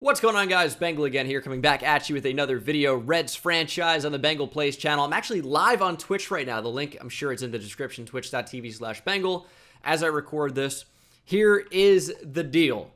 What's going on, guys? Bengal again here, coming back at you with another video. Reds franchise on the Bengal Plays channel. I'm actually live on Twitch right now. The link, I'm sure it's in the description, twitch.tv/Bengal. As I record this, here is the deal.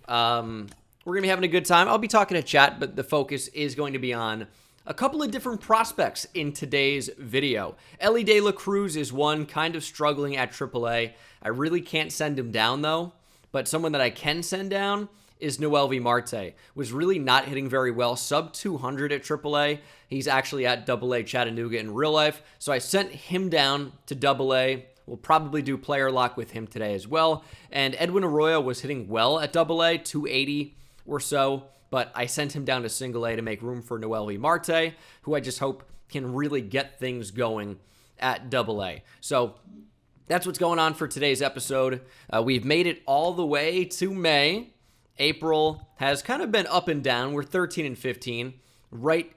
We're going to be having a good time. I'll be talking to chat, but the focus is going to be on a couple of different prospects in today's video. Elly De La Cruz is one, kind of struggling at AAA. I really can't send him down, though. But someone that I can send down is Noelvi Marte. Was really not hitting very well, sub 200 at AAA. He's actually at AA Chattanooga in real life, so I sent him down to AA. We'll probably do player lock with him today as well. And Edwin Arroyo was hitting well at AA, 280 or so, but I sent him down to single A to make room for Noelvi Marte, who I just hope can really get things going at AA. So that's what's going on for today's episode. We've made it all the way to May. April has kind of been up and down. We're 13 and 15, right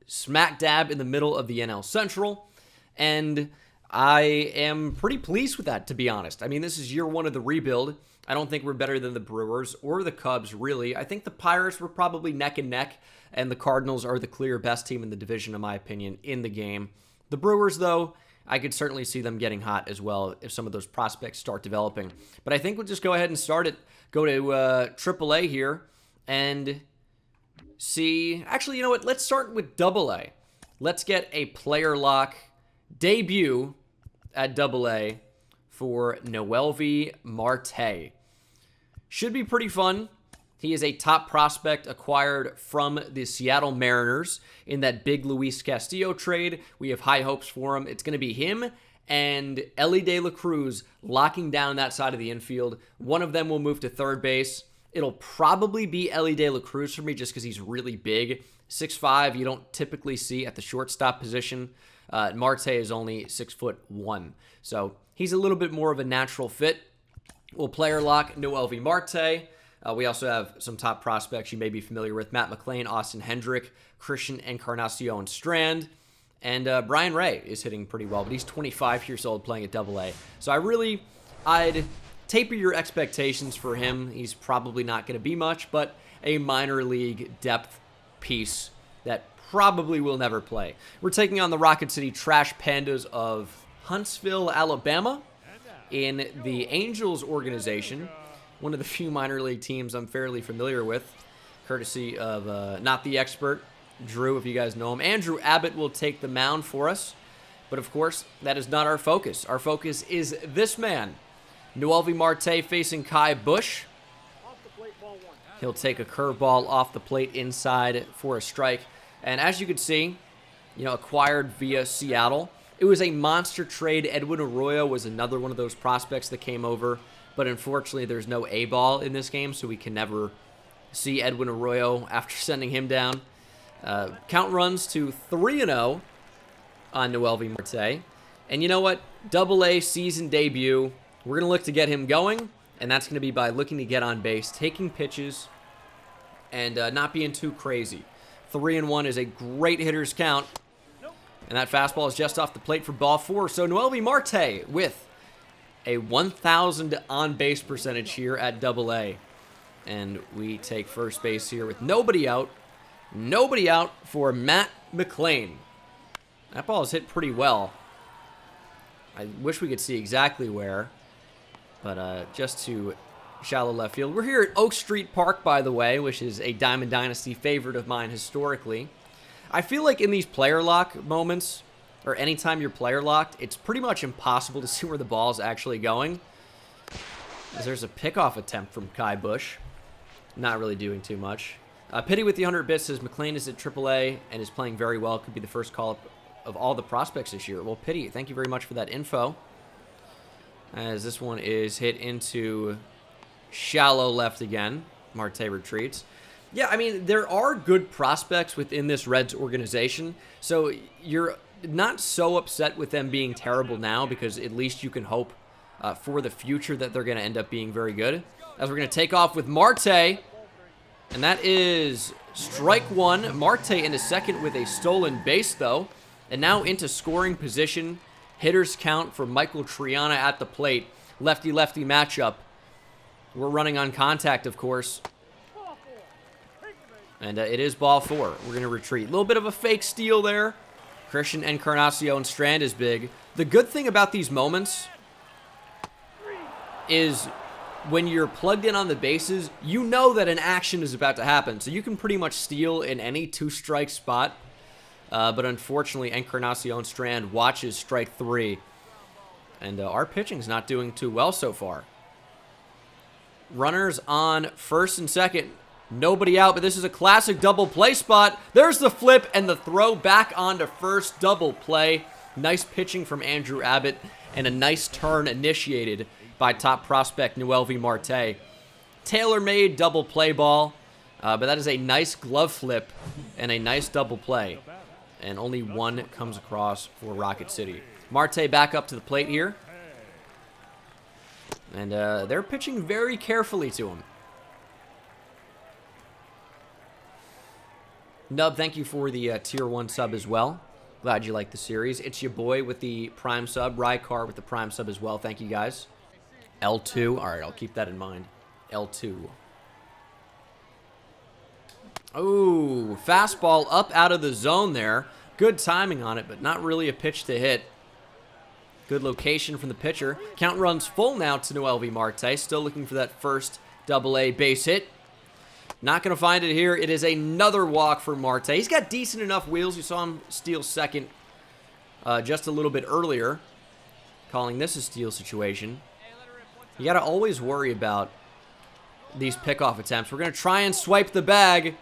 smack dab in the middle of the NL Central, and I am pretty pleased with that, to be honest. I mean, this is year one of the rebuild. I don't think we're better than the Brewers or the Cubs, really. I think the Pirates were probably neck and neck, and the Cardinals are the clear best team in the division, in my opinion, in the game. The Brewers, though, I could certainly see them getting hot as well if some of those prospects start developing. But I think we'll just go ahead and start it. Go to AAA here and see. Actually, you know what? Let's start with AA. Let's get a player lock debut at AA for Noelvi Marte. Should be pretty fun. He is a top prospect acquired from the Seattle Mariners in that big Luis Castillo trade. We have high hopes for him. It's going to be him and Elly De La Cruz locking down that side of the infield. One of them will move to third base. It'll probably be Elly De La Cruz for me just because he's really big. 6'5", you don't typically see at the shortstop position. Marte is only 6'1", so he's a little bit more of a natural fit. We'll player lock Noelvi Marte. We also have some top prospects you may be familiar with: Matt McLain, Austin Hendrick, Christian Encarnacion Strand, and Brian Ray is hitting pretty well, but he's 25 years old playing at AA. So I'd taper your expectations for him. He's probably not going to be much, but a minor league depth piece that probably will never play. We're taking on the Rocket City Trash Pandas of Huntsville, Alabama, in the Angels organization. One of the few minor league teams I'm fairly familiar with, courtesy of Not the Expert, Drew, if you guys know him. Andrew Abbott will take the mound for us. But, of course, that is not our focus. Our focus is this man, Noelvi Marte, facing Kai Bush. He'll take a curveball off the plate inside for a strike. And as you can see, acquired via Seattle. It was a monster trade. Edwin Arroyo was another one of those prospects that came over. But unfortunately, there's no A-ball in this game, so we can never see Edwin Arroyo after sending him down. Count runs to 3-0 on Noelvi Marte. And you know what? AA season debut. We're going to look to get him going, and that's going to be by looking to get on base, taking pitches, and not being too crazy. 3-1 is a great hitter's count. And that fastball is just off the plate for ball 4. So Noelvi Marte with a 1,000 on-base percentage here at AA. And we take first base here with nobody out. Nobody out for Matt McLain. That ball is hit pretty well. I wish we could see exactly where. But just to shallow left field. We're here at Oak Street Park, by the way, which is a Diamond Dynasty favorite of mine historically. I feel like in these player lock moments, or anytime you're player locked, it's pretty much impossible to see where the ball is actually going. As there's a pickoff attempt from Kai Bush. Not really doing too much. Pity with the 100 bits says McLain is at AAA and is playing very well. Could be the first call-up of all the prospects this year. Well, Pity, thank you very much for that info. As this one is hit into shallow left again. Marte retreats. Yeah, I mean, there are good prospects within this Reds organization, so you're not so upset with them being terrible now because at least you can hope for the future that they're going to end up being very good. As we're going to take off with Marte, and that is strike one. Marte into second with a stolen base, though, and now into scoring position. Hitters count for Michael Triana at the plate. Lefty-lefty matchup. We're running on contact, of course. And it is ball 4. We're going to retreat. A little bit of a fake steal there. Christian Encarnacion Strand is big. The good thing about these moments is when you're plugged in on the bases, you know that an action is about to happen. So you can pretty much steal in any 2-strike spot. But unfortunately, Encarnacion Strand watches strike 3. And our pitching's not doing too well so far. Runners on first and second. Nobody out, but this is a classic double play spot. There's the flip and the throw back onto first. Double play. Nice pitching from Andrew Abbott and a nice turn initiated by top prospect Noelvi Marte. Tailor-made double play ball, but that is a nice glove flip and a nice double play. And only one comes across for Rocket City. Marte back up to the plate here. And they're pitching very carefully to him. Nub, thank you for the Tier 1 sub as well. Glad you like the series. It's your boy with the Prime sub. Rycar with the Prime sub as well. Thank you, guys. L2. All right, I'll keep that in mind. L2. Oh, fastball up out of the zone there. Good timing on it, but not really a pitch to hit. Good location from the pitcher. Count runs full now to Noelvi Marte. Still looking for that first Double-A base hit. Not going to find it here. It is another walk for Marte. He's got decent enough wheels. You saw him steal second just a little bit earlier. Calling this a steal situation. You got to always worry about these pickoff attempts. We're going to try and swipe the bag.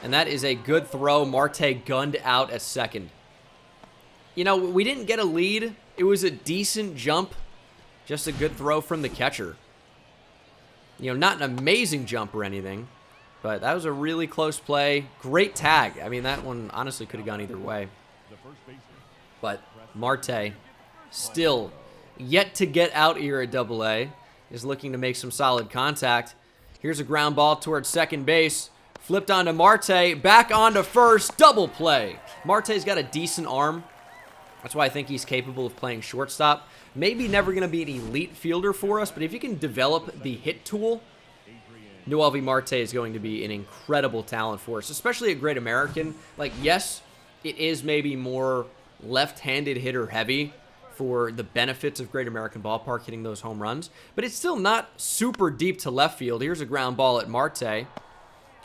And that is a good throw. Marte gunned out at second. You know, we didn't get a lead. It was a decent jump. Just a good throw from the catcher. You know, not an amazing jump or anything. But that was a really close play. Great tag. I mean, that one honestly could have gone either way. But Marte, still yet to get out here at Double-A, is looking to make some solid contact. Here's a ground ball towards second base. Flipped onto Marte. Back onto first. Double play. Marte's got a decent arm. That's why I think he's capable of playing shortstop. Maybe never going to be an elite fielder for us, but if you can develop the hit tool, Noelvi Marte is going to be an incredible talent for us, especially at Great American. Like, yes, it is maybe more left-handed hitter heavy for the benefits of Great American Ballpark hitting those home runs, but it's still not super deep to left field. Here's a ground ball at Marte.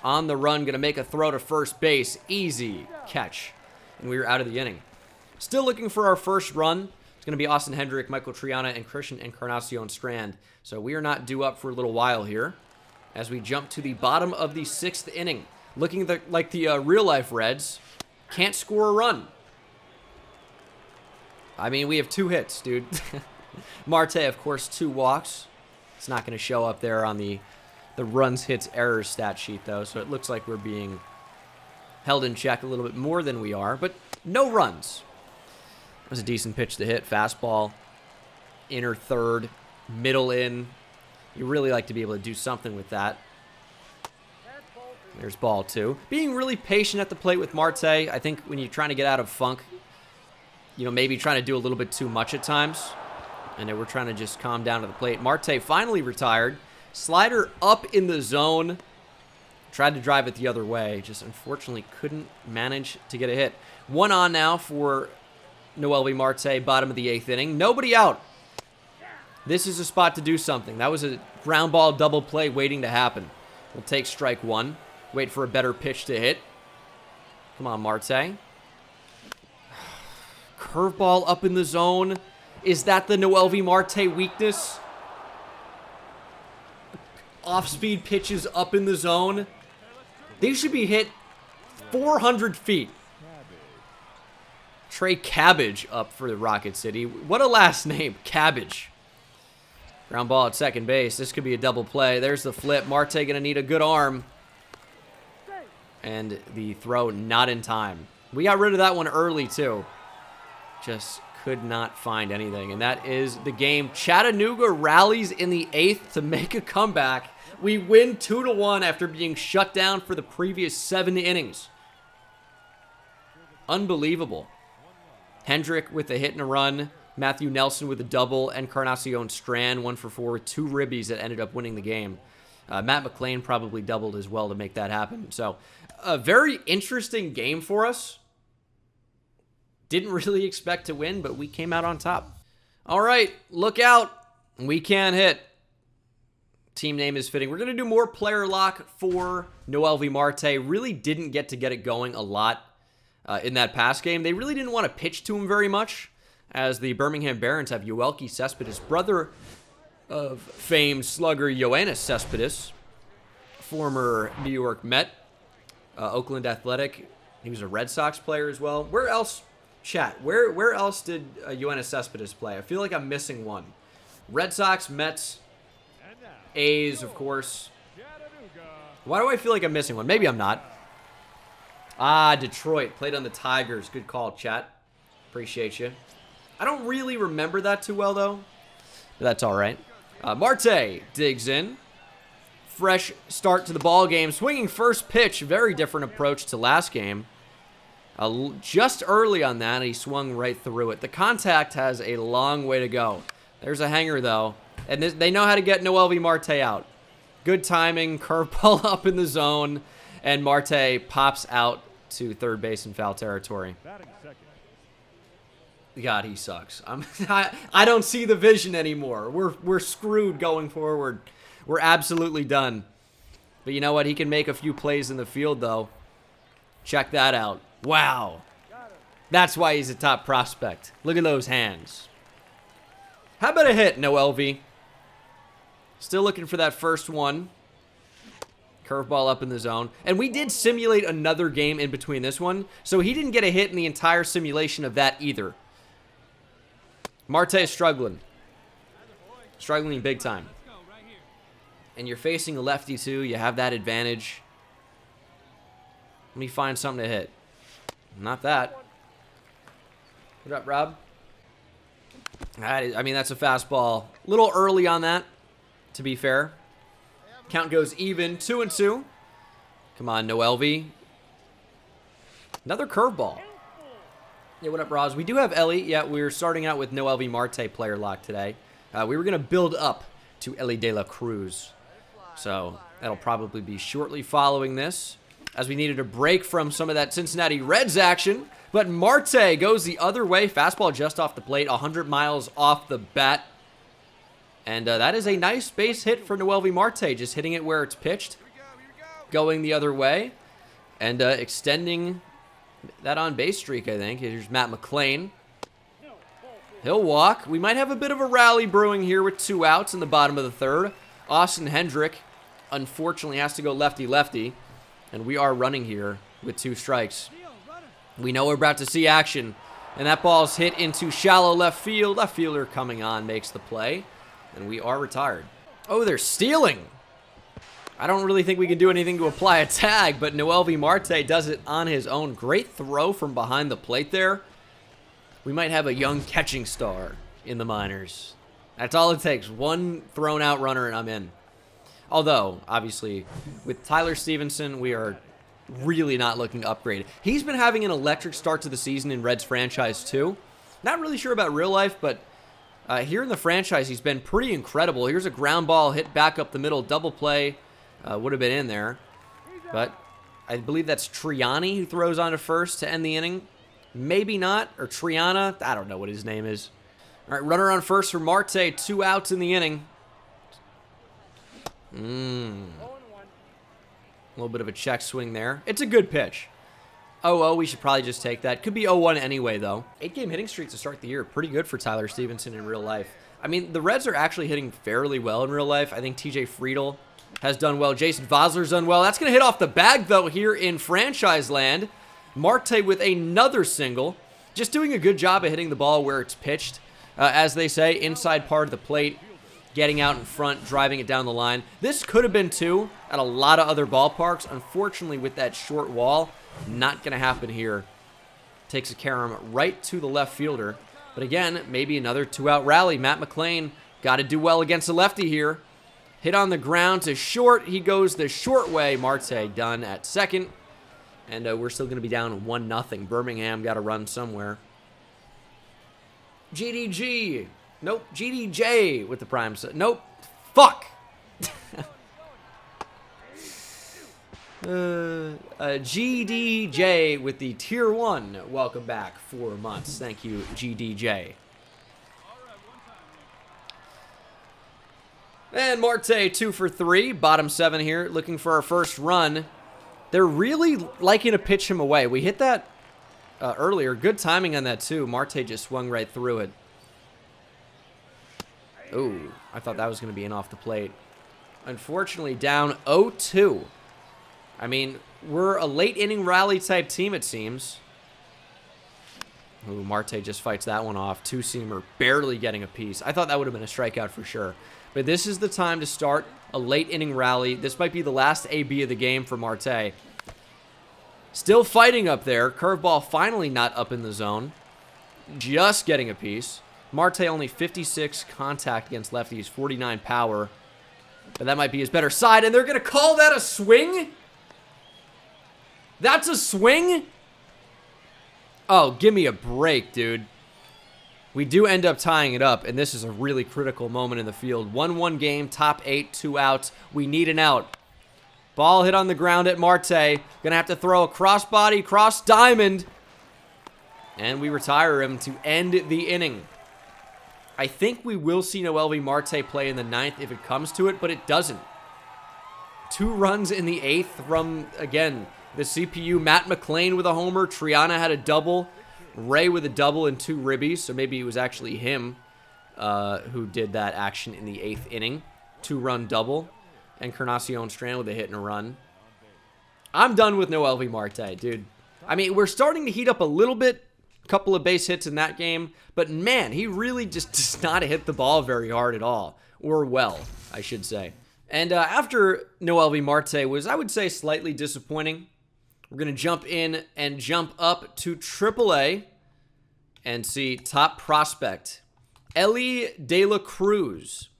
On the run, going to make a throw to first base. Easy catch. And we were out of the inning. Still looking for our first run. It's going to be Austin Hendrick, Michael Triana, and Christian Encarnacion Strand. So we are not due up for a little while here as we jump to the bottom of the 6th inning. Looking like the real-life Reds. Can't score a run. I mean, we have 2 hits, dude. Marte, of course, 2 walks. It's not going to show up there on the runs, hits, errors stat sheet, though, so it looks like we're being held in check a little bit more than we are, but no runs. It was a decent pitch to hit. Fastball, inner third, middle in. You really like to be able to do something with that. There's ball 2. Being really patient at the plate with Marte. I think when you're trying to get out of funk, you know, maybe trying to do a little bit too much at times. And then we're trying to just calm down to the plate. Marte finally retired. Slider up in the zone. Tried to drive it the other way. Just unfortunately couldn't manage to get a hit. 1 on now for Noelvi Marte, bottom of the 8th inning. Nobody out. This is a spot to do something. That was a ground ball double play waiting to happen. We'll take strike 1. Wait for a better pitch to hit. Come on, Marte. Curveball up in the zone. Is that the Noelvi Marte weakness? Off-speed pitches up in the zone. They should be hit 400 feet. Trey Cabbage up for the Rocket City. What a last name, Cabbage. Ground ball at second base. This could be a double play. There's the flip. Marte going to need a good arm. And the throw not in time. We got rid of that one early, too. Just could not find anything. And that is the game. Chattanooga rallies in the 8th to make a comeback. We win 2-1 after being shut down for the previous 7 innings. Unbelievable. Hendrick with a hit and a run. Matthew Nelson with a double. Encarnacion Strand, 1 for 4 with 2 ribbies that ended up winning the game. Matt McLean probably doubled as well to make that happen. So a very interesting game for us. Didn't really expect to win, but we came out on top. All right, look out. We can hit. Team name is fitting. We're going to do more player lock for Noelvi Marte. Really didn't get it going a lot in that pass game. They really didn't want to pitch to him very much, as the Birmingham Barons have Yoelqui Cespedes, brother of famed slugger Yoenis Cespedes, former New York Met, Oakland Athletic. He was a Red Sox player as well. Where else, chat, where else did Yoenis Cespedes play? I feel like I'm missing one. Red Sox, Mets, A's, of course. Why do I feel like I'm missing one? Maybe I'm not. Ah, Detroit. Played on the Tigers. Good call, chat. Appreciate you. I don't really remember that too well, though. But that's all right. Marte digs in. Fresh start to the ball game. Swinging first pitch. Very different approach to last game. Just early on that, he swung right through it. The contact has a long way to go. There's a hanger, though. And they know how to get Noelvi Marte out. Good timing, curveball up in the zone, and Marte pops out to third base in foul territory. God, he sucks. I don't see the vision anymore. We're screwed going forward. We're absolutely done. But you know what? He can make a few plays in the field, though. Check that out. Wow. That's why he's a top prospect. Look at those hands. How about a hit, Noelvi? Still looking for that first one. Curveball up in the zone. And we did simulate another game in between this one, so he didn't get a hit in the entire simulation of that either. Marte is struggling. Struggling big time. And you're facing a lefty, too. You have that advantage. Let me find something to hit. Not that. What up, Rob? I mean, that's a fastball. A little early on that, to be fair. Count goes even, 2-2. Come on, Noelvi. Another curveball. Yeah, what up, Roz? We do have Ellie. Yeah, we're starting out with Noelvi Marte player lock today. We were going to build up to Ellie De La Cruz. So that'll probably be shortly following this, as we needed a break from some of that Cincinnati Reds action. But Marte goes the other way. Fastball just off the plate, 100 miles off the bat. And that is a nice base hit for Noelvi Marte, just hitting it where it's pitched, going the other way, and extending that on-base streak, I think. Here's Matt McLean. He'll walk. We might have a bit of a rally brewing here with 2 outs in the bottom of the third. Austin Hendrick, unfortunately, has to go lefty-lefty, and we are running here with 2 strikes. We know we're about to see action, and that ball's hit into shallow left field. Left fielder coming on makes the play, and we are retired. Oh, they're stealing. I don't really think we can do anything to apply a tag, but Noelvi Marte does it on his own. Great throw from behind the plate there. We might have a young catching star in the minors. That's all it takes. One thrown out runner, and I'm in. Although, obviously, with Tyler Stevenson, we are really not looking to upgrade. He's been having an electric start to the season in Reds franchise too. Not really sure about real life, but here in the franchise, he's been pretty incredible. Here's a ground ball hit back up the middle. Double play would have been in there. But I believe that's Triani who throws on to first to end the inning. Maybe not. Or Triana. I don't know what his name is. All right, runner on first for Marte. 2 outs in the inning. A little bit of a check swing there. It's a good pitch. 0-0, we should probably just take that. Could be 0-1 anyway, though. 8-game hitting streak to start the year. Pretty good for Tyler Stevenson in real life. I mean, the Reds are actually hitting fairly well in real life. I think TJ Friedel has done well. Jason Vosler's done well. That's going to hit off the bag, though, here in franchise land. Marte with another single. Just doing a good job of hitting the ball where it's pitched. As they say, inside part of the plate. Getting out in front, driving it down the line. This could have been 2 at a lot of other ballparks. Unfortunately, with that short wall, not going to happen here. Takes a carom right to the left fielder. But again, maybe another 2-out rally. Matt McLean got to do well against the lefty here. Hit on the ground to short. He goes the short way. Marte done at second. And we're still going to be down 1-0. Birmingham got to run somewhere. GDG. Nope. GDJ with the prime set. Nope. Fuck. GDJ with the Tier 1. Welcome back. 4 months. Thank you, GDJ. And Marte 2 for 3. Bottom 7 here. Looking for our first run. They're really liking to pitch him away. We hit that earlier. Good timing on that, too. Marte just swung right through it. Ooh, I thought that was going to be in off the plate. Unfortunately, down 0-2. I mean, we're a late inning rally type team, it seems. Ooh, Marte just fights that one off. Two-seamer barely getting a piece. I thought that would have been a strikeout for sure. But this is the time to start a late inning rally. This might be the last AB of the game for Marte. Still fighting up there. Curveball finally not up in the zone. Just getting a piece. Marte only 56 contact against lefties, 49 power. But that might be his better side, and they're going to call that a swing? That's a swing? Oh, give me a break, dude. We do end up tying it up, and this is a really critical moment in the field. 1-1 game, top 8, 2 outs. We need an out. Ball hit on the ground at Marte. Gonna have to throw a crossbody, cross diamond. And we retire him to end the inning. I think we will see Noelvi Marte play in the 9th if it comes to it, but it doesn't. 2 runs in the 8th from, again, the CPU. Matt McClain with a homer. Triana had a double. Ray with a double and 2 ribbies, so maybe it was actually him who did that action in the 8th inning. 2-run double. And Encarnacion Strand with a hit and a run. I'm done with Noelvi Marte, dude. I mean, we're starting to heat up a little bit. A couple of base hits in that game. But, man, he really just does not hit the ball very hard at all. Or well, I should say. And after Noelvi Marte was, I would say, slightly disappointing. We're going to jump in and jump up to Triple-A and see top prospect, Elly De La Cruz.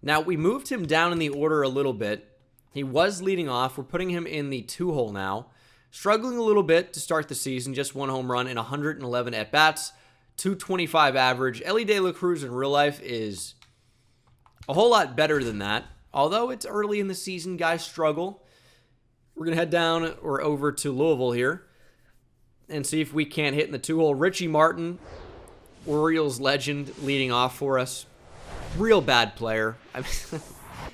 Now, we moved him down in the order a little bit. He was leading off. We're putting him in the 2-hole now. Struggling a little bit to start the season. Just 1 home run in 111 at-bats. 225 average. Elly De La Cruz in real life is a whole lot better than that. Although it's early in the season, guys struggle. We're going to head down or over to Louisville here and see if we can't hit in the 2-hole. Richie Martin, Orioles legend, leading off for us. Real bad player. I mean,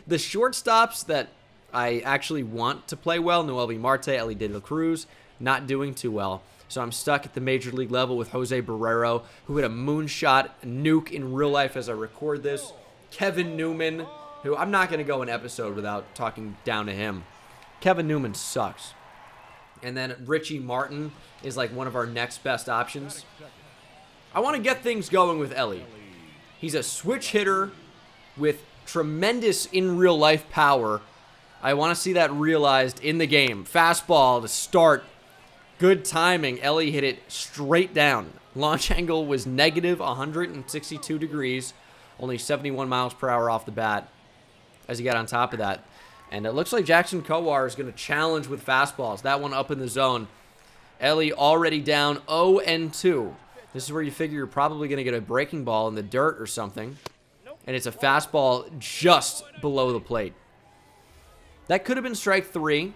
the shortstops that I actually want to play well, Noelvi Marte, Elly De La Cruz, not doing too well. So I'm stuck at the major league level with Jose Barrero, who hit a moonshot nuke in real life as I record this. Kevin Newman, who I'm not going to go an episode without talking down to him. Kevin Newman sucks. And then Richie Martin is like one of our next best options. I want to get things going with Elly. He's a switch hitter with tremendous in real life power. I want to see that realized in the game. Fastball to start. Good timing. Elly hit it straight down. Launch angle was negative 162 degrees. Only 71 miles per hour off the bat as he got on top of that. And it looks like Jackson Kowar is going to challenge with fastballs. That one up in the zone. Elly already down 0-2. This is where you figure you're probably going to get a breaking ball in the dirt or something. And it's a fastball just below the plate. That could have been strike 3.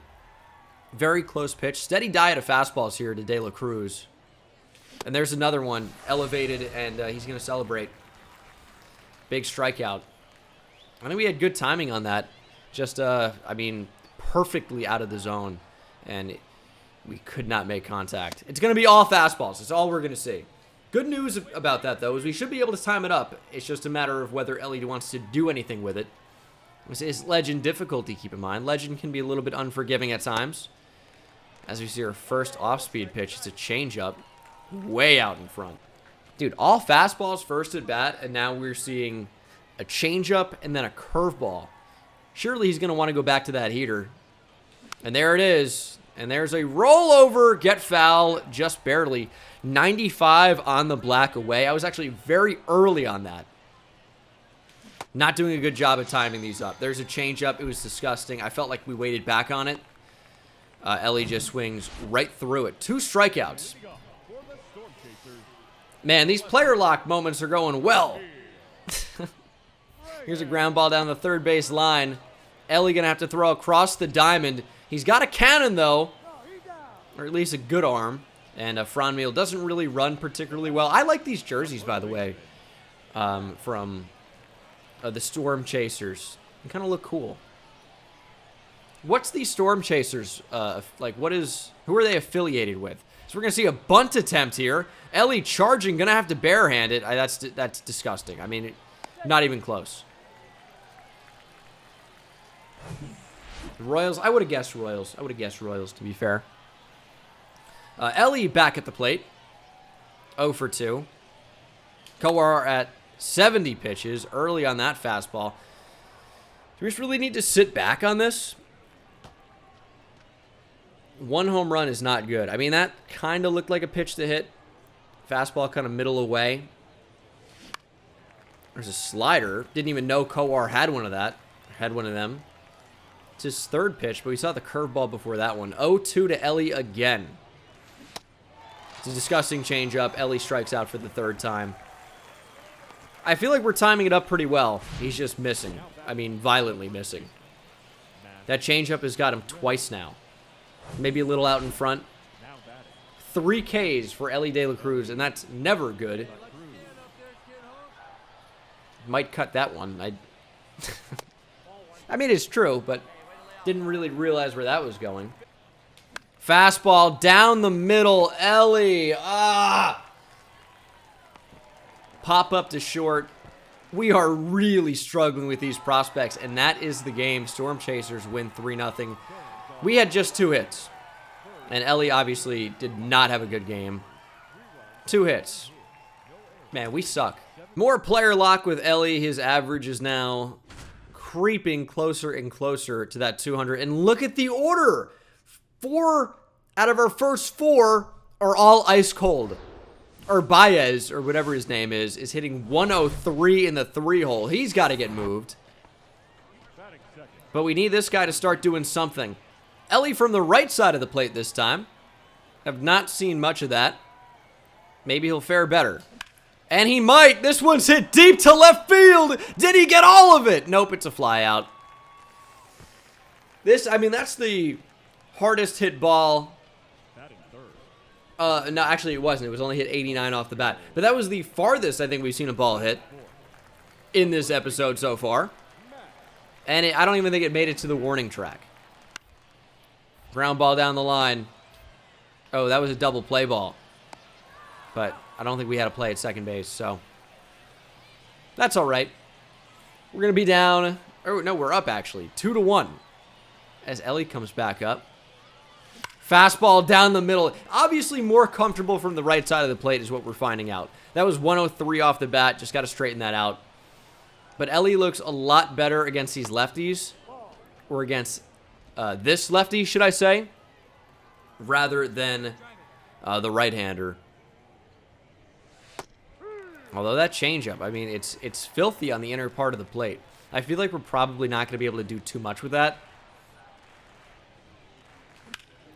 Very close pitch. Steady diet of fastballs here to De La Cruz. And there's another one elevated, and he's going to celebrate. Big strikeout. I think we had good timing on that. Just, I mean, perfectly out of the zone. And we could not make contact. It's going to be all fastballs. That's all we're going to see. Good news about that, though, is we should be able to time it up. It's just a matter of whether Elly wants to do anything with it. This is Legend difficulty, keep in mind. Legend can be a little bit unforgiving at times. As we see our first off-speed pitch, it's a changeup. Way out in front. Dude, all fastballs first at bat, and now we're seeing a changeup and then a curveball. Surely he's going to want to go back to that heater. And there it is. And there's a rollover. Get foul. Just barely. 95 on the black away. I was actually very early on that. Not doing a good job of timing these up. There's a changeup. It was disgusting. I felt like we waited back on it. Elly just swings right through it. 2 strikeouts. Man, these player lock moments are going well. Here's a ground ball down the third base line. Elly going to have to throw across the diamond. He's got a cannon, though, or at least a good arm. And Franmil doesn't really run particularly well. I like these jerseys, by the way, from the Storm Chasers. They kind of look cool. What's these Storm Chasers, like, who are they affiliated with? So we're going to see a bunt attempt here. Ellie charging, going to have to barehand it. That's disgusting. I mean, not even close. Royals, I would have guessed Royals. To be fair. Ellie back at the plate. 0 for 2. Kowar at 70 pitches early on that fastball. Do we just really need to sit back on this? 1 home run is not good. I mean, that kind of looked like a pitch to hit. Fastball kind of middle away. There's a slider. Didn't even know Kowar had one of that. Had one of them. It's his 3rd pitch, but we saw the curveball before that one. 0-2 to Ellie again. It's a disgusting changeup. Ellie strikes out for the 3rd time. I feel like we're timing it up pretty well. He's just missing. I mean, violently missing. That changeup has got him twice now. Maybe a little out in front. 3 Ks for Ellie De La Cruz, and that's never good. Might cut that one. I mean, it's true, but didn't really realize where that was going. Fastball down the middle. Ellie. Pop up to short. We are really struggling with these prospects, and that is the game. Storm Chasers win 3-0. We had just 2 hits, and Ellie obviously did not have a good game. 2 hits. Man, we suck. More player lock with Ellie. His average is now creeping closer and closer to that 200. And look at the order. 4 out of our first 4 are all ice cold. Or Baez, or whatever his name is hitting 103 in the 3-hole. He's got to get moved. But we need this guy to start doing something. Ellie from the right side of the plate this time. Have not seen much of that. Maybe he'll fare better. And he might. This one's hit deep to left field. Did he get all of it? Nope, it's a fly out. I mean, that's the hardest hit ball. No, actually it wasn't. It was only hit 89 off the bat. But that was the farthest I think we've seen a ball hit in this episode so far. And I don't even think it made it to the warning track. Ground ball down the line. Oh, that was a double play ball. But I don't think we had a play at second base, so that's all right. We're going to be down. Oh, no, we're up, actually. 2-1 as Ellie comes back up. Fastball down the middle. Obviously more comfortable from the right side of the plate is what we're finding out. That was 103 off the bat. Just got to straighten that out. But Ellie looks a lot better against these lefties. Or against this lefty, should I say. Rather than the right-hander. Although that changeup, I mean, it's filthy on the inner part of the plate. I feel like we're probably not going to be able to do too much with that.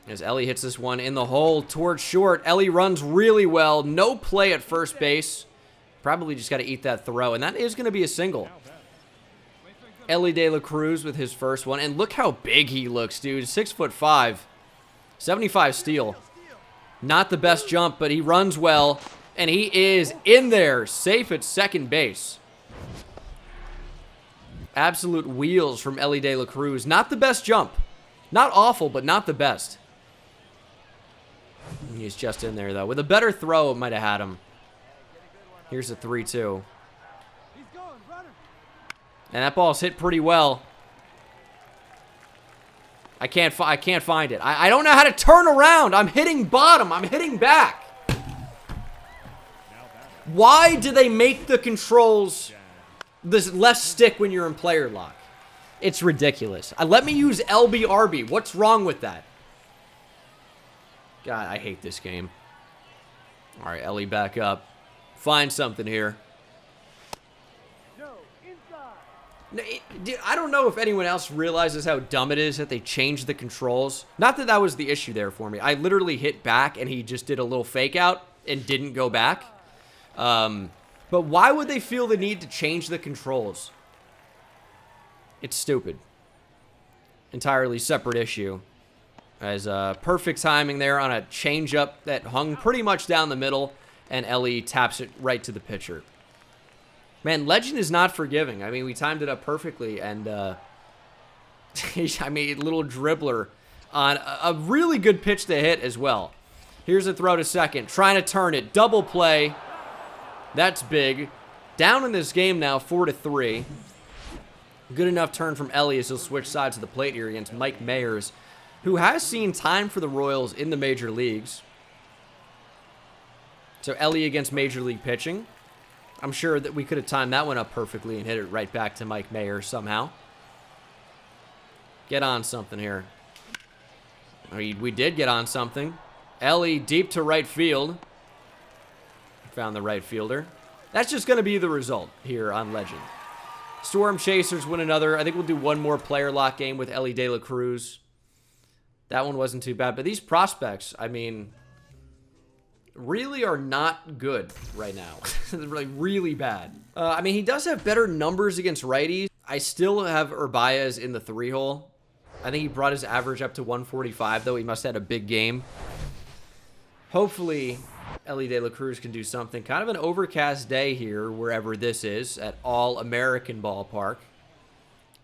As Ellie hits this one in the hole towards short. Ellie runs really well. No play at first base. Probably just got to eat that throw. And that is going to be a single. Ellie De La Cruz with his first one. And look how big he looks, dude. 6'5". 75 steal. Not the best jump, but he runs well. And he is in there, safe at second base. Absolute wheels from Ellie De La Cruz. Not the best jump. Not awful, but not the best. He's just in there, though. With a better throw, it might have had him. Here's a 3-2. And that ball's hit pretty well. I can't find it. I don't know how to turn around. I'm hitting bottom. I'm hitting back. Why do they make the controls this less stick when you're in player lock? It's ridiculous. Let me use LBRB. What's wrong with that? God, I hate this game. All right, Ellie back up. Find something here. I don't know if anyone else realizes how dumb it is that they changed the controls. Not that that was the issue there for me. I literally hit back and he just did a little fake out and didn't go back. But why would they feel the need to change the controls? It's stupid. Entirely separate issue. As perfect timing there on a changeup that hung pretty much down the middle, and Ellie taps it right to the pitcher. Man, Legend is not forgiving. I mean, we timed it up perfectly, and I mean, little dribbler on a really good pitch to hit as well. Here's a throw to second, trying to turn it, double play. That's big. Down in this game now, 4-3. Good enough turn from Ellie as he'll switch sides of the plate here against Mike Mayers, who has seen time for the Royals in the major leagues. So Ellie against major league pitching. I'm sure that we could have timed that one up perfectly and hit it right back to Mike Mayers somehow. Get on something here. We did get on something. Ellie deep to right field. Found the right fielder. That's just going to be the result here on Legend. Storm Chasers win another. I think we'll do one more player lock game with Ellie De La Cruz. That one wasn't too bad. But these prospects, I mean, really are not good right now. They're really bad. I mean, he does have better numbers against righties. I still have Urbias in the 3-hole. I think he brought his average up to 145, though. He must have had a big game. Hopefully, Ellie De La Cruz can do something. Kind of an overcast day here, wherever this is, at All-American Ballpark.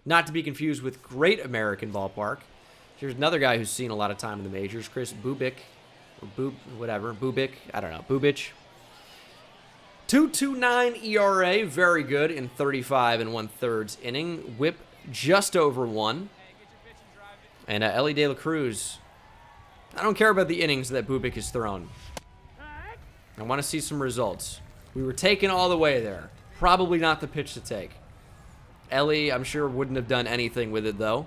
Not to be confused with Great American Ballpark. Here's another guy who's seen a lot of time in the majors, Chris Bubic. Or Bubic. I don't know. Bubich. 2.29 ERA, very good in 35 1/3 inning. Whip just over 1. And Ellie De La Cruz, I don't care about the innings that Bubic has thrown. I want to see some results. We were taken all the way there. Probably not the pitch to take. Ellie, I'm sure, wouldn't have done anything with it, though.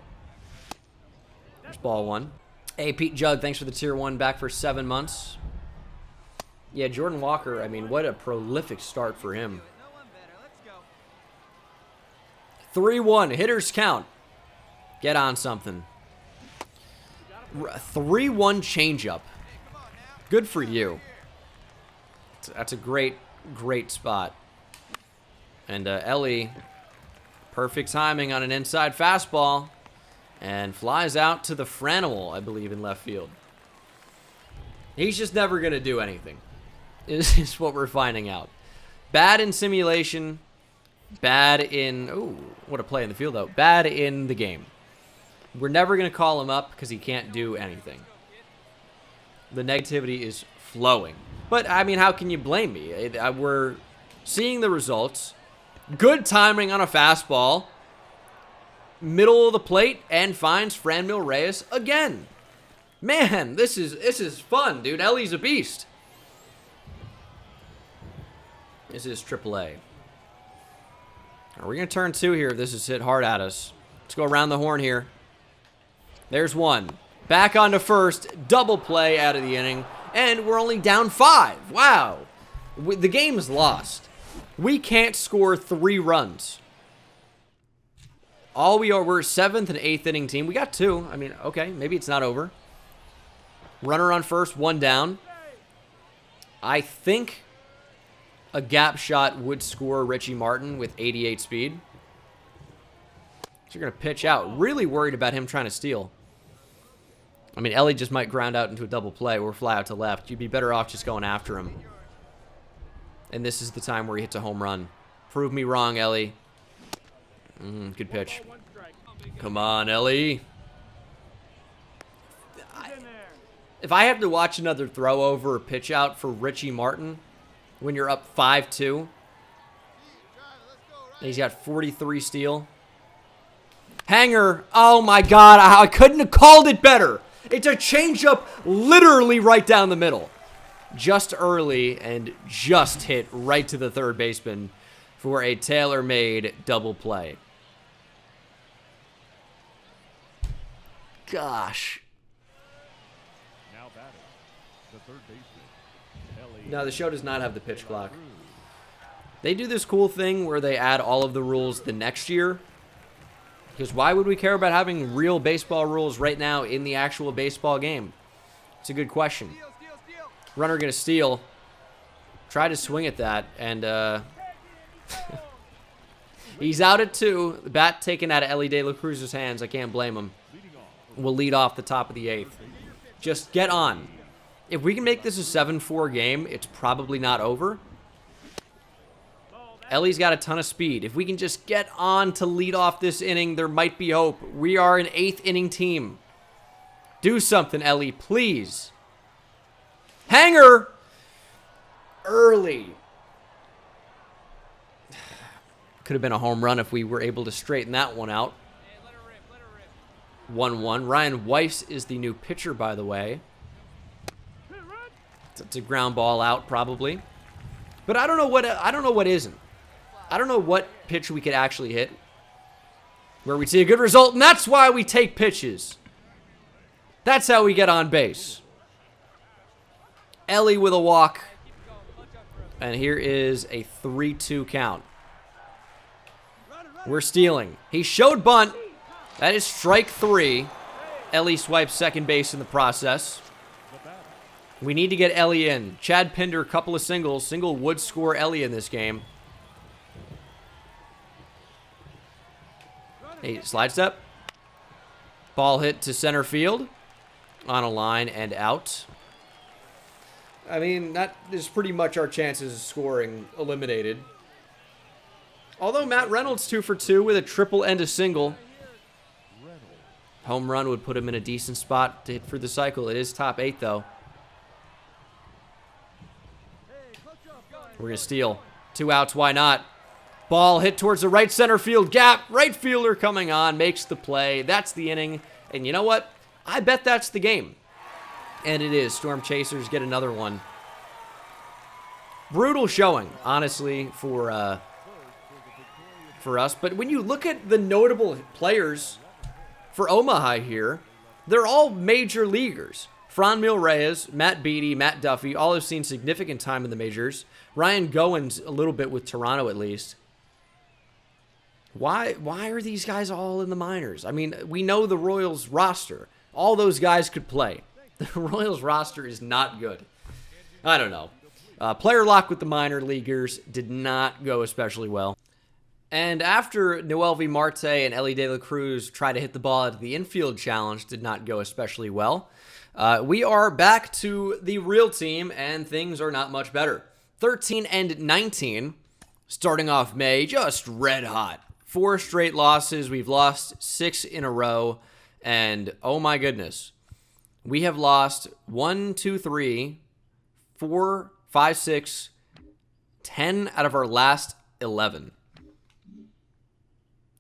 There's ball 1. Hey, Pete Jug, thanks for the tier 1 back for 7 months. Yeah, Jordan Walker, I mean, what a prolific start for him. 3-1, hitters count. Get on something. 3-1 changeup. Good for you. That's a great spot. And Ellie, perfect timing on an inside fastball. And flies out to the Franimal, I believe, in left field. He's just never going to do anything, is what we're finding out. Bad in simulation. Bad in... Ooh, what a play in the field, though. Bad in the game. We're never going to call him up because he can't do anything. The negativity is flowing. But, I mean, how can you blame me? We're seeing the results. Good timing on a fastball. Middle of the plate, and finds Franmil Reyes again. Man, this is fun, dude. Ellie's a beast. This is Triple-A. Are we going to turn 2 here if this is hit hard at us? Let's go around the horn here. There's 1. Back onto first. Double play out of the inning. And we're only down 5. Wow. The game is lost. We can't score 3 runs. We're 7th and 8th inning team. We got 2. I mean, okay, maybe it's not over. Runner on first, 1 down. I think a gap shot would score Richie Martin with 88 speed. So you're going to pitch out. Really worried about him trying to steal. I mean, Ellie just might ground out into a double play or fly out to left. You'd be better off just going after him. And this is the time where he hits a home run. Prove me wrong, Ellie. Good pitch. Come on, Ellie. If I have to watch another throw over or pitch out for Richie Martin when you're up 5-2, and he's got 43 steal. Hanger. Oh, my God. I couldn't have called it better. It's a changeup literally right down the middle. Just early and just hit right to the third baseman for a tailor-made double play. Gosh. Now batting, the third baseman. No, the show does not have the pitch clock. They do this cool thing where they add all of the rules the next year. Because why would we care about having real baseball rules right now in the actual baseball game? It's a good question. Runner going to steal. Try to swing at that, and he's out at 2. The bat taken out of Ellie De La Cruz's hands. I can't blame him. We'll lead off the top of the 8th. Just get on. If we can make this a 7-4 game, it's probably not over. Ellie's got a ton of speed. If we can just get on to lead off this inning, there might be hope. We are an 8th inning team. Do something, Ellie, please. Hanger! Early. Could have been a home run if we were able to straighten that one out. 1-1. Ryan Weiss is the new pitcher, by the way. It's a ground ball out, probably. But I don't know what isn't. I don't know what pitch we could actually hit where we'd see a good result, and that's why we take pitches. That's how we get on base. Ellie with a walk. And here is a 3-2 count. We're stealing. He showed bunt. That is strike 3. Ellie swipes second base in the process. We need to get Ellie in. Chad Pinder, a couple of singles. Single would score Ellie in this game. Hey, slide step. Ball hit to center field. On a line and out. I mean, that is pretty much our chances of scoring eliminated. Although Matt Reynolds 2 for 2 with a triple and a single. Home run would put him in a decent spot to hit for the cycle. It is top 8, though. We're going to steal. 2 outs, why not? Ball hit towards the right center field gap. Right fielder coming on, makes the play. That's the inning. And you know what? I bet that's the game. And it is. Storm Chasers get another one. Brutal showing, honestly, for us. But when you look at the notable players for Omaha here, they're all major leaguers. Franmil Reyes, Matt Beattie, Matt Duffy, all have seen significant time in the majors. Ryan Goins a little bit with Toronto at least. Why are these guys all in the minors? I mean, we know the Royals roster. All those guys could play. The Royals roster is not good. I don't know. Player lock with the minor leaguers did not go especially well. And after Noelvi Marte and Ellie De La Cruz try to hit the ball at the infield challenge did not go especially well, we are back to the real team, and things are not much better. 13-19, starting off May, just red hot. 4 straight losses. We've lost 6 in a row, and oh my goodness. We have lost 1, 2, 3, 4, 5, 6, 10 out of our last 11.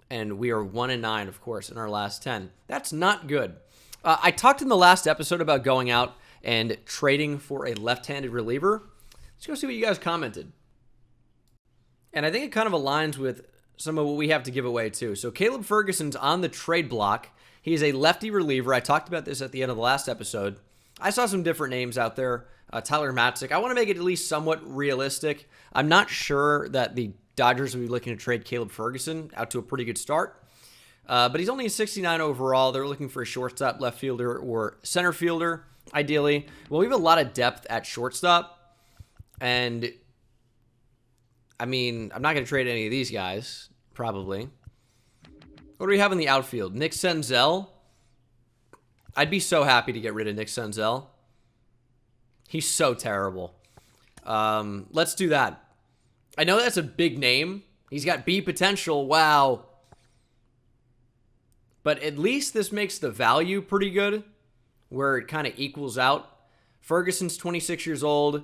And we are 1-9, of course, in our last 10. That's not good. I talked in the last episode about going out and trading for a left-handed reliever. Let's go see what you guys commented. And I think it kind of aligns with some of what we have to give away, too. So Caleb Ferguson's on the trade block. He's a lefty reliever. I talked about this at the end of the last episode. I saw some different names out there. Tyler Matzik. I want to make it at least somewhat realistic. I'm not sure that the Dodgers will be looking to trade Caleb Ferguson out to a pretty good start. But he's only a 69 overall. They're looking for a shortstop, left fielder, or center fielder, ideally. Well, we have a lot of depth at shortstop. And, I mean, I'm not going to trade any of these guys, probably. What do we have in the outfield? Nick Senzel. I'd be so happy to get rid of Nick Senzel. He's so terrible. Let's do that. I know that's a big name. He's got B potential. Wow. But at least this makes the value pretty good, where it kind of equals out. Ferguson's 26 years old.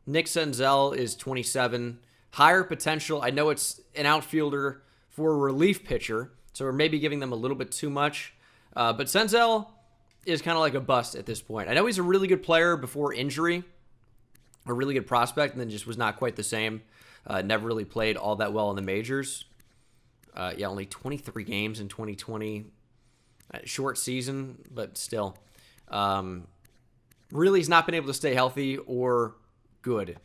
Nick Senzel is 27. Higher potential. I know it's an outfielder for a relief pitcher, so we're maybe giving them a little bit too much. But Senzel is kind of like a bust at this point. I know he's a really good player before injury, a really good prospect, and then just was not quite the same. Never really played all that well in the majors. Only 23 games in 2020. Short season, but still. Really, he's not been able to stay healthy or good.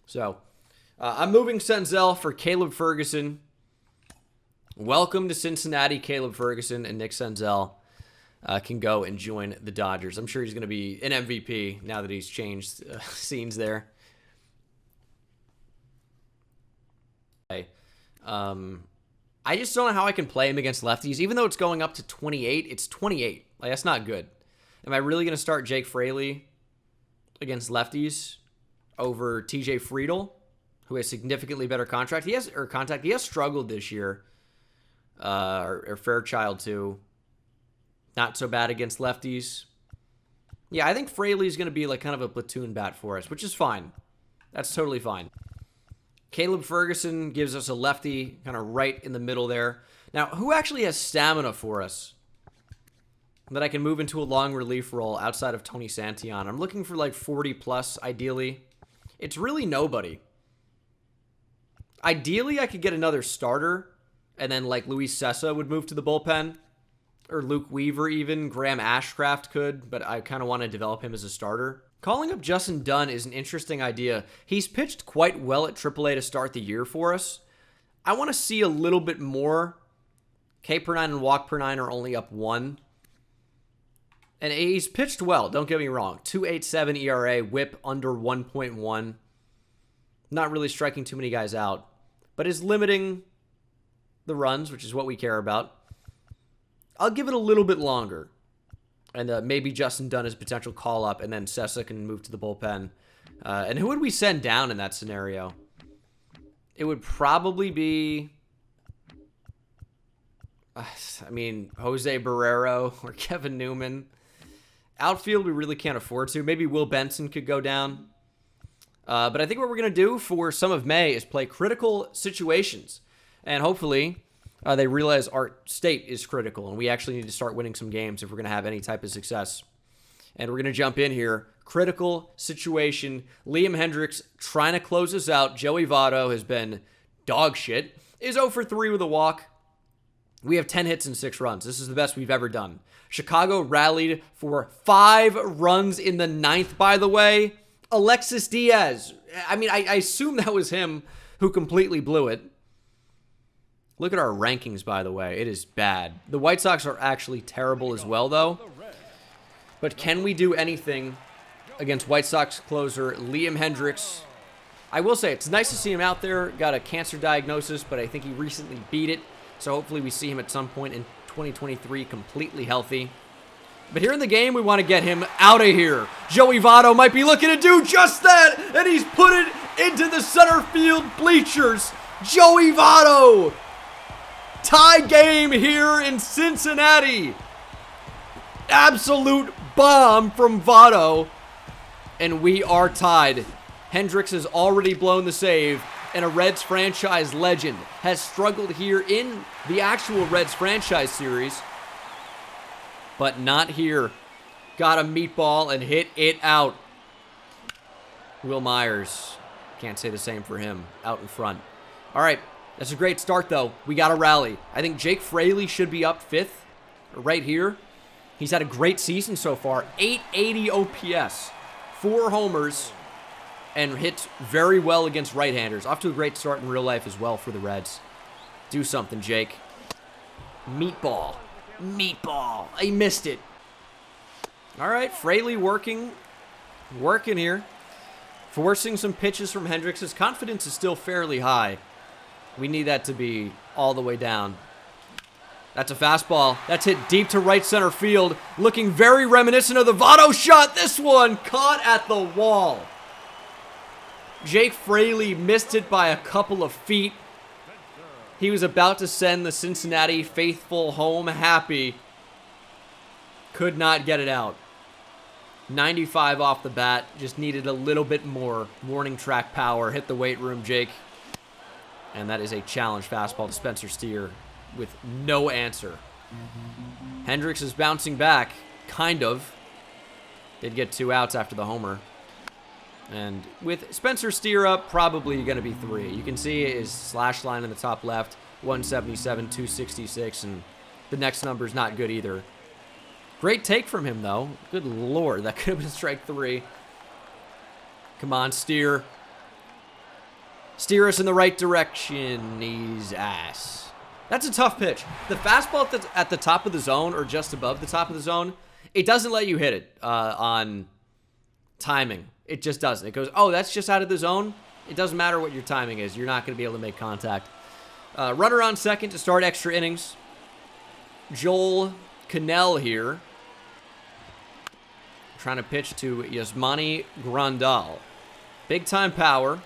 So, I'm moving Senzel for Caleb Ferguson. Welcome to Cincinnati, Caleb Ferguson, and Nick Senzel can go and join the Dodgers. I'm sure he's going to be an MVP now that he's changed scenes there. I just don't know how I can play him against lefties. Even though it's going up to 28, it's 28. Like, that's not good. Am I really going to start Jake Fraley against lefties over TJ Friedel, who has significantly better contact? He has struggled this year. Or Fairchild too. Not so bad against lefties. Yeah, I think Fraley's going to be like kind of a platoon bat for us, which is fine. That's totally fine. Caleb Ferguson gives us a lefty kind of right in the middle there. Now, who actually has stamina for us that I can move into a long relief role outside of Tony Santillan? I'm looking for like 40 plus, ideally. It's really nobody. Ideally, I could get another starter, and then like Luis Sessa would move to the bullpen. Or Luke Weaver even. Graham Ashcraft could, but I kind of want to develop him as a starter. Calling up Justin Dunn is an interesting idea. He's pitched quite well at AAA to start the year for us. I want to see a little bit more. K per 9 and walk per 9 are only up 1. And he's pitched well, don't get me wrong. 2.87 ERA, whip under 1.1. Not really striking too many guys out, but is limiting the runs, which is what we care about. I'll give it a little bit longer. And maybe Justin Dunn is potential call-up, and then Sessa can move to the bullpen. And who would we send down in that scenario? It would probably be... I mean, Jose Barrero or Kevin Newman. Outfield, we really can't afford to. Maybe Will Benson could go down. But I think what we're going to do for some of May is play critical situations. And hopefully... they realize our state is critical, and we actually need to start winning some games if we're going to have any type of success. And we're going to jump in here. Critical situation. Liam Hendriks trying to close us out. Joey Votto has been dog shit. Is 0 for 3 with a walk. We have 10 hits and 6 runs. This is the best we've ever done. Chicago rallied for 5 runs in the 9th, by the way. Alexis Diaz. I mean, I assume that was him who completely blew it. Look at our rankings, by the way. It is bad. The White Sox are actually terrible as well, though. But can we do anything against White Sox closer Liam Hendriks? I will say, it's nice to see him out there. Got a cancer diagnosis, but I think he recently beat it. So hopefully we see him at some point in 2023 completely healthy. But here in the game, we want to get him out of here. Joey Votto might be looking to do just that, and he's put it into the center field bleachers. Joey Votto! Tie game here in Cincinnati. Absolute bomb from Votto. And we are tied. Hendriks has already blown the save. And a Reds franchise legend has struggled here in the actual Reds franchise series. But not here. Got a meatball and hit it out. Will Myers. Can't say the same for him. Out in front. All right. That's a great start, though. We got to rally. I think Jake Fraley should be up 5th right here. He's had a great season so far. 880 OPS, 4 homers, and hits very well against right-handers. Off to a great start in real life as well for the Reds. Do something, Jake. Meatball. Meatball. He missed it. All right, Fraley working here. Forcing some pitches from Hendriks. His confidence is still fairly high. We need that to be all the way down. That's a fastball. That's hit deep to right center field. Looking very reminiscent of the Votto shot. This one caught at the wall. Jake Fraley missed it by a couple of feet. He was about to send the Cincinnati faithful home happy. Could not get it out. 95 off the bat. Just needed a little bit more warning track power. Hit the weight room, Jake. And that is a challenge fastball to Spencer Steer with no answer. Hendriks is bouncing back, kind of. Did get 2 outs after the homer. And with Spencer Steer up, probably going to be 3. You can see his slash line in the top left, 177, 266, and the next number is not good either. Great take from him, though. Good Lord, that could have been strike 3. Come on, Steer. Steer us in the right direction. He's ass. That's a tough pitch. The fastball at the top of the zone or just above the top of the zone, it doesn't let you hit it on timing. It just doesn't. It goes, oh, that's just out of the zone. It doesn't matter what your timing is. You're not going to be able to make contact. Runner on second to start extra innings. Joel Cannell here. Trying to pitch to Yasmani Grandal. Big time power.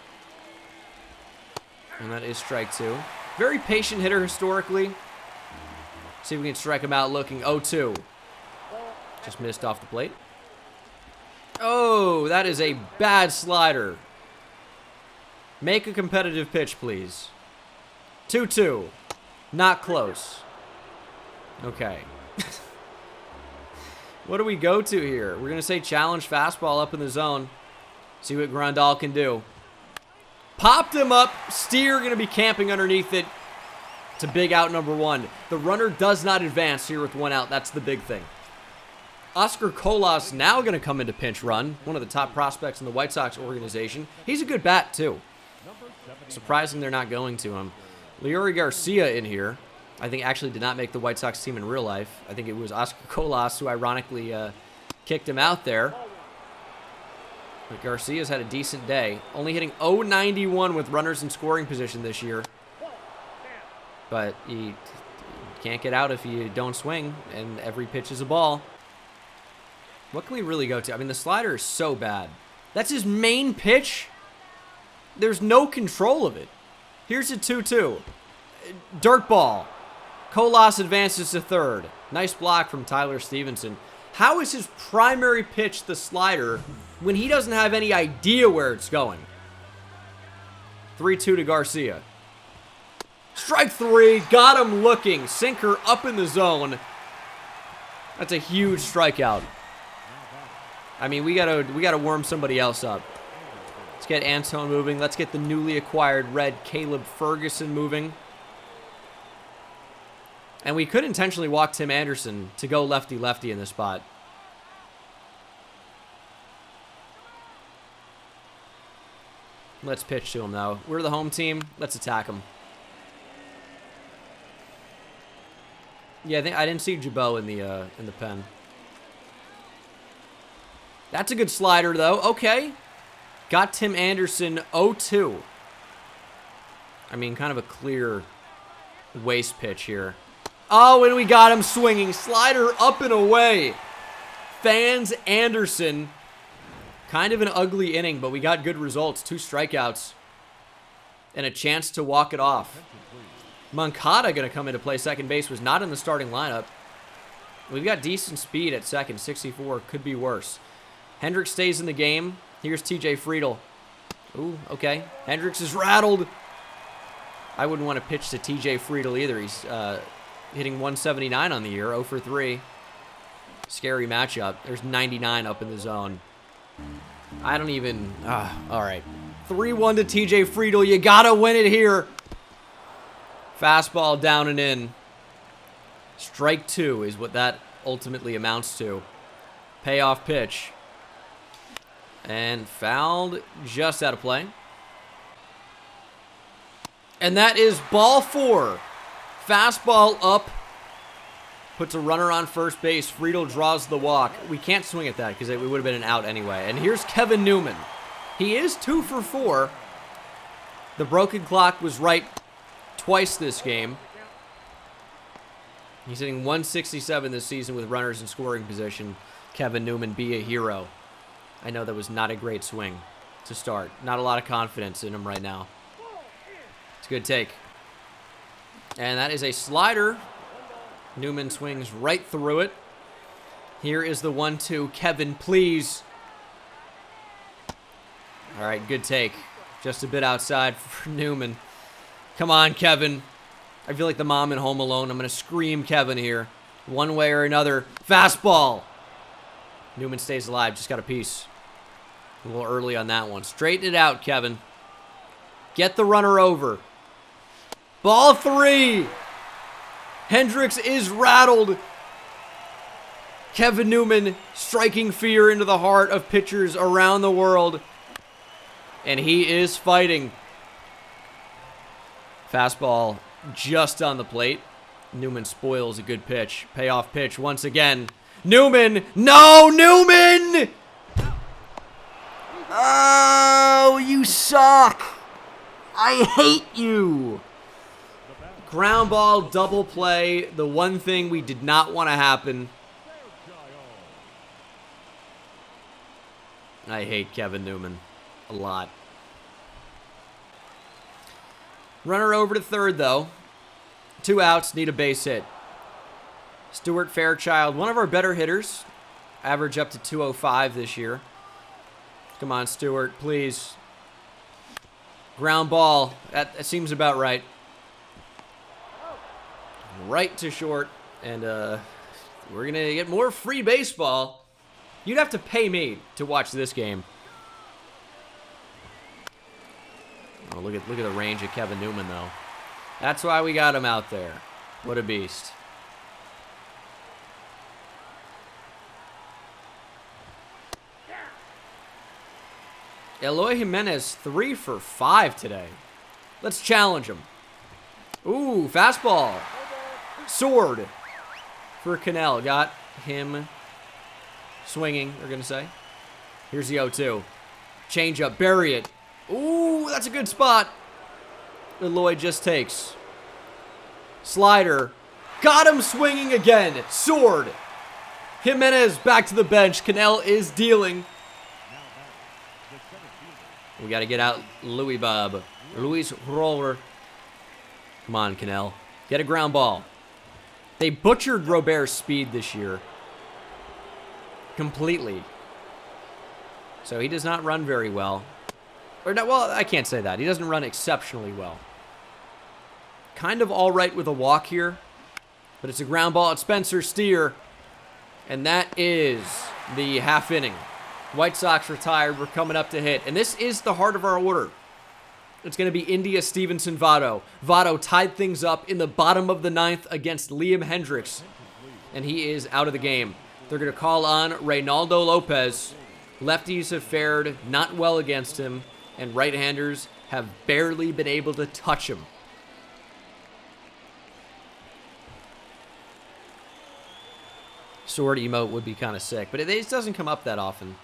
And that is strike 2. Very patient hitter historically. See if we can strike him out looking 0-2. Just missed off the plate. Oh, that is a bad slider. Make a competitive pitch, please. 2-2. Not close. Okay. What do we go to here? We're going to say challenge fastball up in the zone. See what Grandal can do. Popped him up. Steer going to be camping underneath it. It's a big out, number 1. The runner does not advance here with 1 out. That's the big thing. Oscar Colas now going to come into pinch run. One of the top prospects in the White Sox organization. He's a good bat, too. Surprising they're not going to him. Leori Garcia in here. I think actually did not make the White Sox team in real life. I think it was Oscar Colas who ironically kicked him out there. But Garcia's had a decent day. Only hitting .091 with runners in scoring position this year. But you can't get out if you don't swing, and every pitch is a ball. What can we really go to? I mean, the slider is so bad. That's his main pitch. There's no control of it. Here's a 2-2. Dirt ball. Colas advances to third. Nice block from Tyler Stevenson. How is his primary pitch the slider when he doesn't have any idea where it's going? 3-2 to Garcia. Strike 3. Got him looking. Sinker up in the zone. That's a huge strikeout. I mean, we gotta warm somebody else up. Let's get Antone moving. Let's get the newly acquired Red Caleb Ferguson moving. And we could intentionally walk Tim Anderson to go lefty-lefty in this spot. Let's pitch to him, though. We're the home team. Let's attack him. Yeah, I didn't see Jabot in the pen. That's a good slider, though. Okay. Got Tim Anderson 0-2. I mean, kind of a clear waste pitch here. Oh, and we got him swinging. Slider up and away. Fans Anderson. Kind of an ugly inning, but we got good results. 2 strikeouts. And a chance to walk it off. Moncada going to come into play. Second base was not in the starting lineup. We've got decent speed at second. 64. Could be worse. Hendricks stays in the game. Here's TJ Friedel. Ooh, okay. Hendricks is rattled. I wouldn't want to pitch to TJ Friedel either. He's hitting 179 on the year, 0 for 3. Scary matchup. There's 99 up in the zone. I don't even... all right. 3-1 to TJ Friedel. You gotta win it here. Fastball down and in. Strike 2 is what that ultimately amounts to. Payoff pitch. And fouled just out of play. And that is ball 4. Fastball up. Puts a runner on first base. Friedel draws the walk. We can't swing at that because it would have been an out anyway. And here's Kevin Newman. He is 2 for 4. The broken clock was right twice this game. He's hitting 167 this season with runners in scoring position. Kevin Newman, be a hero. I know that was not a great swing to start. Not a lot of confidence in him right now. It's a good take. And that is a slider. Newman swings right through it. Here is the 1-2. Kevin, please. All right, good take. Just a bit outside for Newman. Come on, Kevin. I feel like the mom in Home Alone. I'm going to scream Kevin here. One way or another. Fastball. Newman stays alive. Just got a piece. A little early on that one. Straighten it out, Kevin. Get the runner over. Ball 3. Hendricks is rattled. Kevin Newman striking fear into the heart of pitchers around the world. And he is fighting. Fastball just on the plate. Newman spoils a good pitch. Payoff pitch once again. Newman! No, Newman! Oh, you suck! I hate you! Ground ball, double play. The one thing we did not want to happen. I hate Kevin Newman a lot. Runner over to third, though. 2 outs, need a base hit. Stuart Fairchild, one of our better hitters. Average up to 205 this year. Come on, Stuart, please. Ground ball. That seems about right. Right to short. And we're going to get more free baseball. You'd have to pay me to watch this game. Oh, look at the range of Kevin Newman, though. That's why we got him out there. What a beast. Eloy Jimenez, 3 for 5 today. Let's challenge him. Ooh, fastball. Sword for Cannell. Got him swinging, we're going to say. Here's the 0-2. Change up, bury it. Ooh, that's a good spot. Eloy just takes. Slider. Got him swinging again. Sword. Jimenez back to the bench. Cannell is dealing. We got to get out Luis Roller. Come on, Cannell. Get a ground ball. They butchered Robert's speed this year. Completely. So he does not run very well. Or no, well, I can't say that. He doesn't run exceptionally well. Kind of all right with a walk here. But it's a ground ball at Spencer Steer. And that is the half inning. White Sox retired. We're coming up to hit. And this is the heart of our order. It's going to be India, Stevenson, Votto. Votto tied things up in the bottom of the 9th against Liam Hendricks. And he is out of the game. They're going to call on Reynaldo Lopez. Lefties have fared not well against him. And right-handers have barely been able to touch him. Sword emote would be kind of sick, but it doesn't come up that often.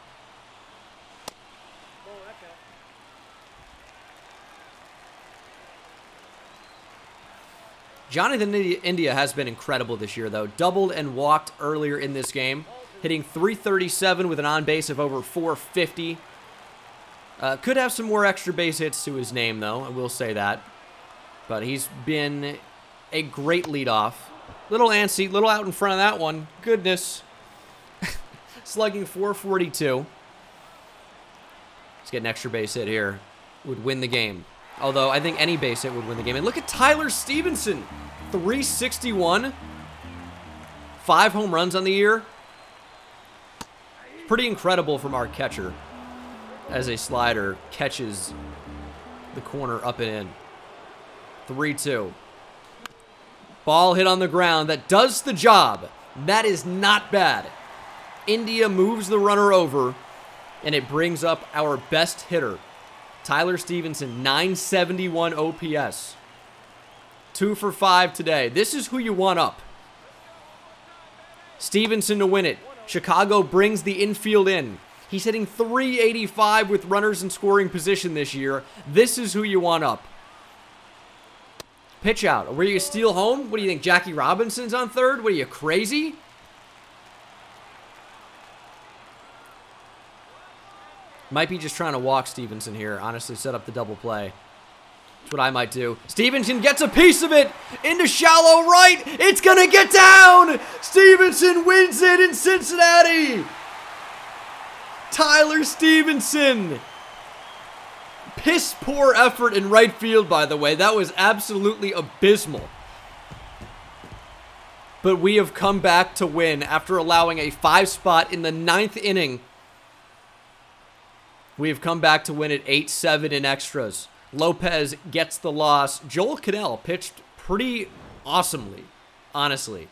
Jonathan India has been incredible this year, though. Doubled and walked earlier in this game, hitting .337 with an on-base of over .450. Could have some more extra base hits to his name, though. I will say that. But he's been a great leadoff. Little antsy, little out in front of that one. Goodness. Slugging .442. Let's get an extra base hit here. Would win the game. Although, I think any base hit would win the game. And look at Tyler Stevenson. .361. 5 home runs on the year. Pretty incredible from our catcher. As a slider catches the corner up and in. 3-2. Ball hit on the ground. That does the job. That is not bad. India moves the runner over, and it brings up our best hitter. Tyler Stevenson, .971 OPS. 2 for 5 today. This is who you want up. Stevenson to win it. Chicago brings the infield in. He's hitting .385 with runners in scoring position this year. This is who you want up. Pitch out. Were you going to steal home? What do you think, Jackie Robinson's on third? What are you, crazy? Might be just trying to walk Stevenson here. Honestly, set up the double play. That's what I might do. Stevenson gets a piece of it into shallow right. It's going to get down. Stevenson wins it in Cincinnati. Tyler Stevenson. Piss poor effort in right field, by the way. That was absolutely abysmal. But we have come back to win after allowing a 5 spot in the 9th inning. We have come back to win at 8-7 in extras. Lopez gets the loss. Joel Cannell pitched pretty awesomely, honestly.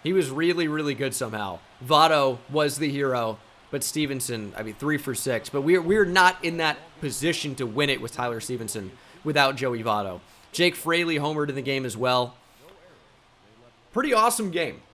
He was really, really good somehow. Votto was the hero, but Stevenson, 3 for 6. But we're not in that position to win it with Tyler Stevenson without Joey Votto. Jake Fraley homered in the game as well. Pretty awesome game.